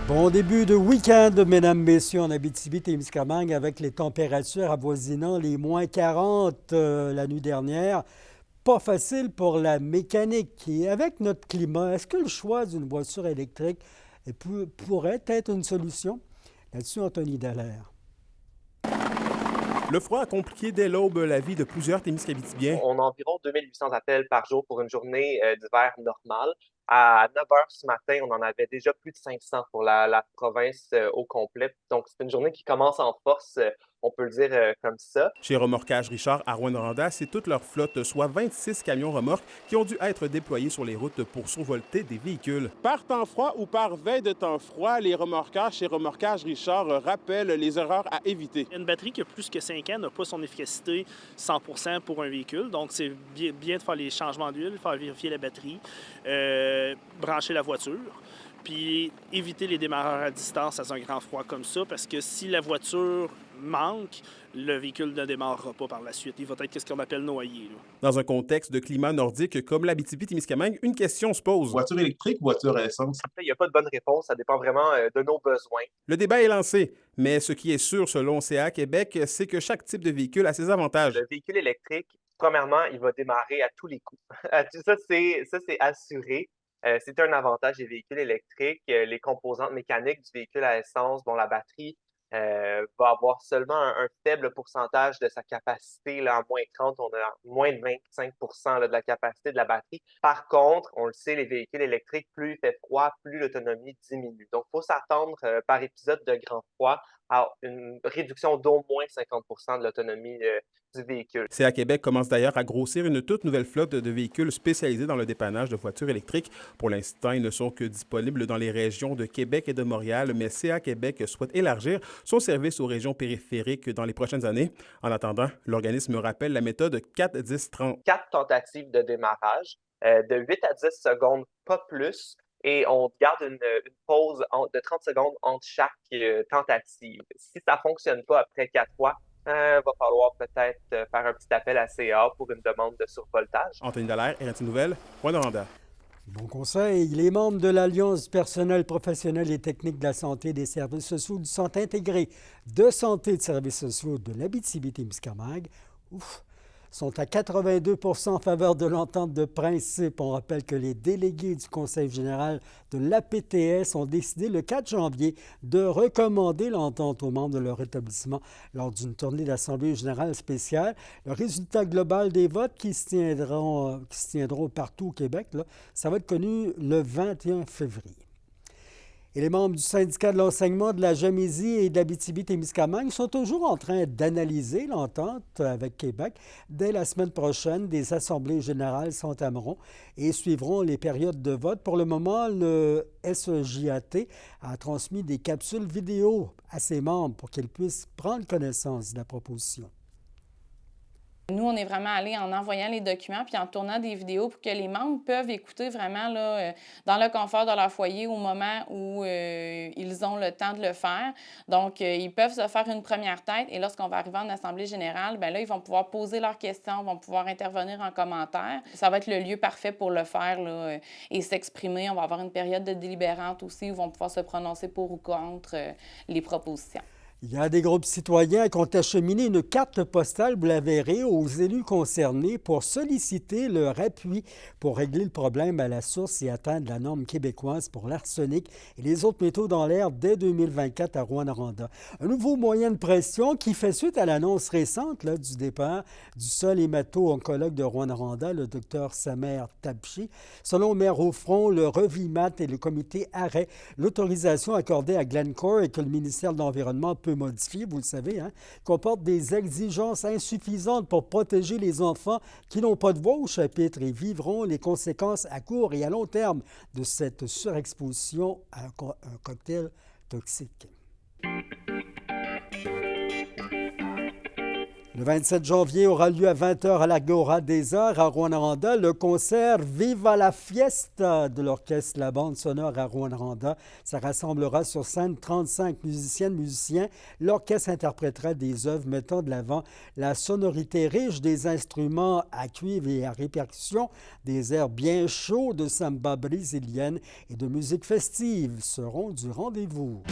Bon début de week-end, mesdames, messieurs, en Abitibi-Témiscamingue, avec les températures avoisinant les moins 40 la nuit dernière. Pas facile pour la mécanique. Et avec notre climat, est-ce que le choix d'une voiture électrique pourrait être une solution? Là-dessus, Anthony Dallaire. Le froid a compliqué dès l'aube la vie de plusieurs Témiscabitibiens. On a environ 2800 appels par jour pour une journée d'hiver normale. À 9 heures ce matin, on en avait déjà plus de 500 pour la province au complet. Donc, c'est une journée qui commence en force, on peut le dire comme ça. Chez Remorquage Richard à Rouyn-Noranda, c'est toute leur flotte, soit 26 camions remorques, qui ont dû être déployés sur les routes pour survolter des véhicules. Par temps froid ou par veille de temps froid, les remorquages chez Remorquage Richard rappellent les erreurs à éviter. Une batterie qui a plus que 5 ans n'a pas son efficacité 100% pour un véhicule. Donc, c'est bien de faire les changements d'huile, faire vérifier la batterie, brancher la voiture, puis éviter les démarreurs à distance à un grand froid comme ça, parce que si la voiture manque, le véhicule ne démarrera pas par la suite. Il va être ce qu'on appelle noyé. Là. Dans un contexte de climat nordique comme l'Abitibi-Témiscamingue, une question se pose. Voiture électrique ou voiture à essence? Il n'y a pas de bonne réponse, ça dépend vraiment de nos besoins. Le débat est lancé, mais ce qui est sûr selon CA Québec, c'est que chaque type de véhicule a ses avantages. Le véhicule électrique, premièrement, il va démarrer à tous les coups. Ça, c'est assuré. C'est un avantage des véhicules électriques. Les composantes mécaniques du véhicule à essence, dont la batterie, va avoir seulement un faible pourcentage de sa capacité. Là, en moins 30, on a moins de 25 là, de la capacité de la batterie. Par contre, on le sait, les véhicules électriques, plus il fait froid, plus l'autonomie diminue. Donc, il faut s'attendre par épisode de grand froid à une réduction d'au moins 50 de l'autonomie du véhicule. CA Québec commence d'ailleurs à grossir une toute nouvelle flotte de véhicules spécialisés dans le dépannage de voitures électriques. Pour l'instant, ils ne sont que disponibles dans les régions de Québec et de Montréal, mais CA Québec souhaite élargir son service aux régions périphériques dans les prochaines années. En attendant, l'organisme rappelle la méthode 4-10-30. 4 tentatives de démarrage, de 8 à 10 secondes, pas plus. Et on garde une pause de 30 secondes entre chaque tentative. Si ça ne fonctionne pas après 4 fois, il va falloir peut-être faire un petit appel à CA pour une demande de survoltage. Anthony Dallaire, RNT Nouvelles, Rouyn-Noranda. Bon conseil. Les membres de l'Alliance du personnel professionnel et technique de la santé et des services sociaux du Centre intégré de santé et de services sociaux de l'Abitibi-Témiscamingue sont à 82 en faveur de l'entente de principe. On rappelle que les délégués du Conseil général de l'APTS ont décidé le 4 janvier de recommander l'entente aux membres de leur établissement lors d'une tournée d'Assemblée générale spéciale. Le résultat global des votes qui se tiendront partout au Québec, là, ça va être connu le 21 février. Et les membres du syndicat de l'enseignement de la Gamésie et de l'Abitibi-Témiscamingue sont toujours en train d'analyser l'entente avec Québec. Dès la semaine prochaine, des assemblées générales s'entameront et suivront les périodes de vote. Pour le moment, le SEJAT a transmis des capsules vidéo à ses membres pour qu'ils puissent prendre connaissance de la proposition. Nous, on est vraiment allé en envoyant les documents puis en tournant des vidéos pour que les membres peuvent écouter vraiment là, dans le confort de leur foyer au moment où ils ont le temps de le faire. Donc, ils peuvent se faire une première tête et lorsqu'on va arriver en Assemblée générale, bien là, ils vont pouvoir poser leurs questions, vont pouvoir intervenir en commentaire. Ça va être le lieu parfait pour le faire là, et s'exprimer. On va avoir une période de délibérante aussi où ils vont pouvoir se prononcer pour ou contre les propositions. Il y a des groupes citoyens qui ont acheminé une carte postale, vous la verrez, aux élus concernés pour solliciter leur appui pour régler le problème à la source et atteindre la norme québécoise pour l'arsenic et les autres métaux dans l'air dès 2024 à Rouyn-Noranda. Un nouveau moyen de pression qui fait suite à l'annonce récente là, du départ du seul hémato-oncologue de Rouyn-Noranda, le Dr Samer Tabchi. Selon Maire Offron, le Revimat et le comité arrêt l'autorisation accordée à Glencore et que le ministère de l'Environnement peut modifier, vous le savez, comporte des exigences insuffisantes pour protéger les enfants qui n'ont pas de voix au chapitre et vivront les conséquences à court et à long terme de cette surexposition à un cocktail toxique. Le 27 janvier aura lieu à 20h à l'Agora des Arts à Rouyn-Noranda le concert Viva la Fiesta de l'orchestre La Bande Sonore à Rouyn-Noranda. Ça rassemblera sur scène 35 musiciennes, musiciens. L'orchestre interprétera des œuvres mettant de l'avant la sonorité riche des instruments à cuivre et à répercussion, des airs bien chauds de samba brésilienne et de musique festive seront du rendez-vous.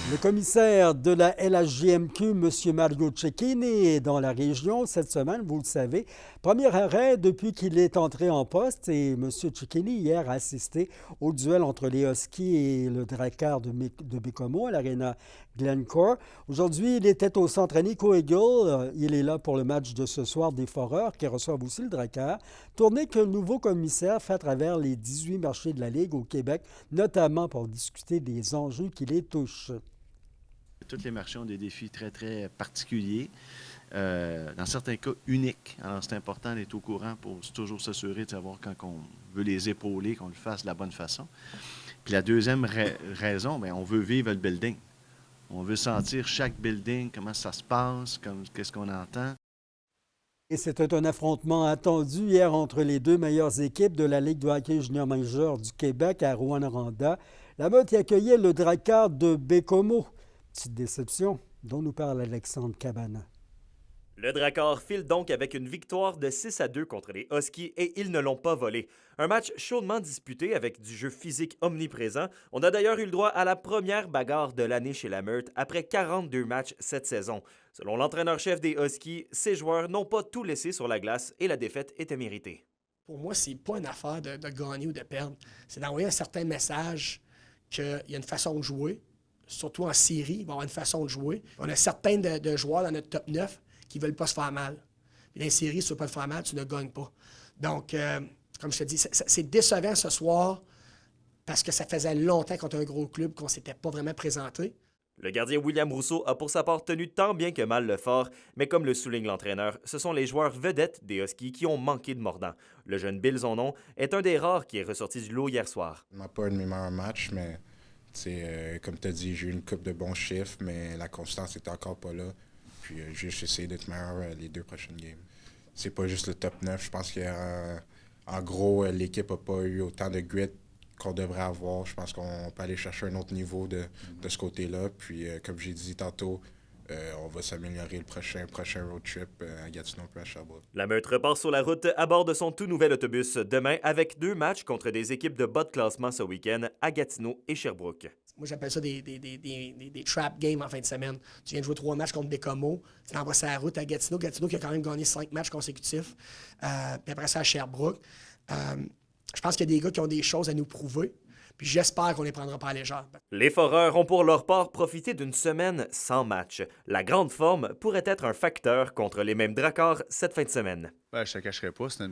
Le commissaire de la LHJMQ, M. Mario Cecchini, est dans la région cette semaine, vous le savez. Premier arrêt depuis qu'il est entré en poste et M. Cecchini, hier, a assisté au duel entre les Huskies et le Drakkar de Baie-Comeau à l'Arena Glencore. Aujourd'hui, il était au centre Nico Eagle. Il est là pour le match de ce soir des Foreurs qui reçoivent aussi le Drakkar. Tournée que le nouveau commissaire fait à travers les 18 marchés de la Ligue au Québec, notamment pour discuter des enjeux qui les touchent. Tous les marchés ont des défis très, très particuliers, dans certains cas uniques. Alors, c'est important d'être au courant pour toujours s'assurer de savoir quand on veut les épauler, qu'on le fasse de la bonne façon. Puis la deuxième raison, bien, on veut vivre le building. On veut sentir chaque building, comment ça se passe, qu'est-ce qu'on entend. Et c'était un affrontement attendu hier entre les deux meilleures équipes de la Ligue de hockey junior majeur du Québec à Rouyn-Noranda. La Meute y accueillait le Drakkar de Baie-Comeau. Petite déception dont nous parle Alexandre Cabana. Le Drakkar file donc avec une victoire de 6-2 contre les Huskies et ils ne l'ont pas volé. Un match chaudement disputé avec du jeu physique omniprésent. On a d'ailleurs eu le droit à la première bagarre de l'année chez la Meute après 42 matchs cette saison. Selon l'entraîneur-chef des Huskies, ses joueurs n'ont pas tout laissé sur la glace et la défaite était méritée. Pour moi, c'est pas une affaire de gagner ou de perdre. C'est d'envoyer un certain message qu'il y a une façon de jouer. Surtout en série, il va y avoir une façon de jouer. On a certains de joueurs dans notre top 9 qui ne veulent pas se faire mal. Puis dans les séries, si tu ne veux pas te faire mal, tu ne gagnes pas. Donc, comme je te dis, c'est décevant ce soir parce que ça faisait longtemps contre un gros club qu'on ne s'était pas vraiment présenté. Le gardien William Rousseau a pour sa part tenu tant bien que mal le fort, mais comme le souligne l'entraîneur, ce sont les joueurs vedettes des Huskies qui ont manqué de mordant. Le jeune Bill Zonon est un des rares qui est ressorti du lot hier soir. On n'a pas un de mes meilleurs matchs, mais... comme tu as dit, j'ai eu une coupe de bons chiffres, mais la constance n'était encore pas là. Puis j'ai juste essayé d'être meilleur les deux prochaines games. C'est pas juste le top 9. Je pense qu'en gros, l'équipe n'a pas eu autant de grit qu'on devrait avoir. Je pense qu'on peut aller chercher un autre niveau de ce côté-là. Puis comme j'ai dit tantôt, on va s'améliorer le prochain road trip à Gatineau puis à Sherbrooke. La Meute repart sur la route à bord de son tout nouvel autobus demain avec 2 matchs contre des équipes de bas de classement ce week-end à Gatineau et Sherbrooke. Moi, j'appelle ça des trap games en fin de semaine. Tu viens de jouer 3 matchs contre Baie-Comeau, tu t'envoies sur la route à Gatineau. Gatineau qui a quand même gagné 5 matchs consécutifs. Puis après ça, à Sherbrooke. Je pense qu'il y a des gars qui ont des choses à nous prouver. Puis j'espère qu'on les prendra pas à légère. Les Foreurs ont pour leur part profité d'une semaine sans match. La grande forme pourrait être un facteur contre les mêmes Drakkar cette fin de semaine. Ouais, je ne te cacherai pas, c'est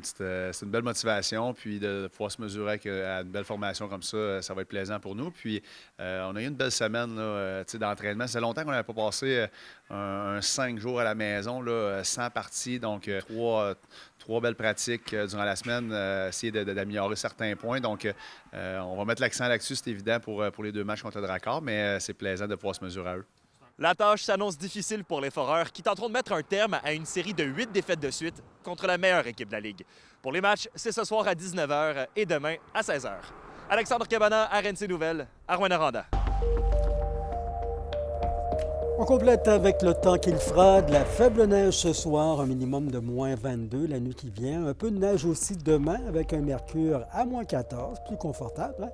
une belle motivation. Puis de pouvoir se mesurer à une belle formation comme ça, ça va être plaisant pour nous. Puis on a eu une belle semaine d'entraînement. C'est longtemps qu'on n'avait pas passé un 5 jours à la maison, là, sans partie. Donc, trois belles pratiques durant la semaine, essayer d'améliorer certains points. Donc, on va mettre l'accent là-dessus, c'est évident, pour les 2 matchs contre le Drakkar, mais c'est plaisant de pouvoir se mesurer à eux. La tâche s'annonce difficile pour les Foreurs qui tenteront de mettre un terme à une série de 8 défaites de suite contre la meilleure équipe de la Ligue. Pour les matchs, c'est ce soir à 19h et demain à 16h. Alexandre Cabana, RNC Nouvelles, à Rouyn-Noranda. On complète avec le temps qu'il fera, de la faible neige ce soir, un minimum de moins 22 la nuit qui vient. Un peu de neige aussi demain avec un mercure à moins 14, plus confortable. Hein?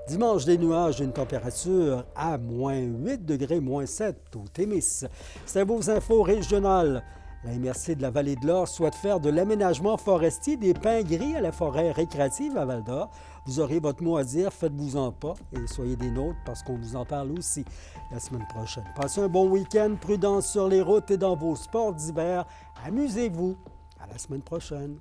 Dimanche, des nuages, une température à moins 8 degrés, moins 7 au Témis. C'est vos infos régionales. La MRC de la Vallée de l'Or souhaite faire de l'aménagement forestier des pins gris à la forêt récréative à Val-d'Or. Vous aurez votre mot à dire, faites-vous-en pas et soyez des nôtres parce qu'on vous en parle aussi la semaine prochaine. Passez un bon week-end, prudence sur les routes et dans vos sports d'hiver. Amusez-vous. À la semaine prochaine.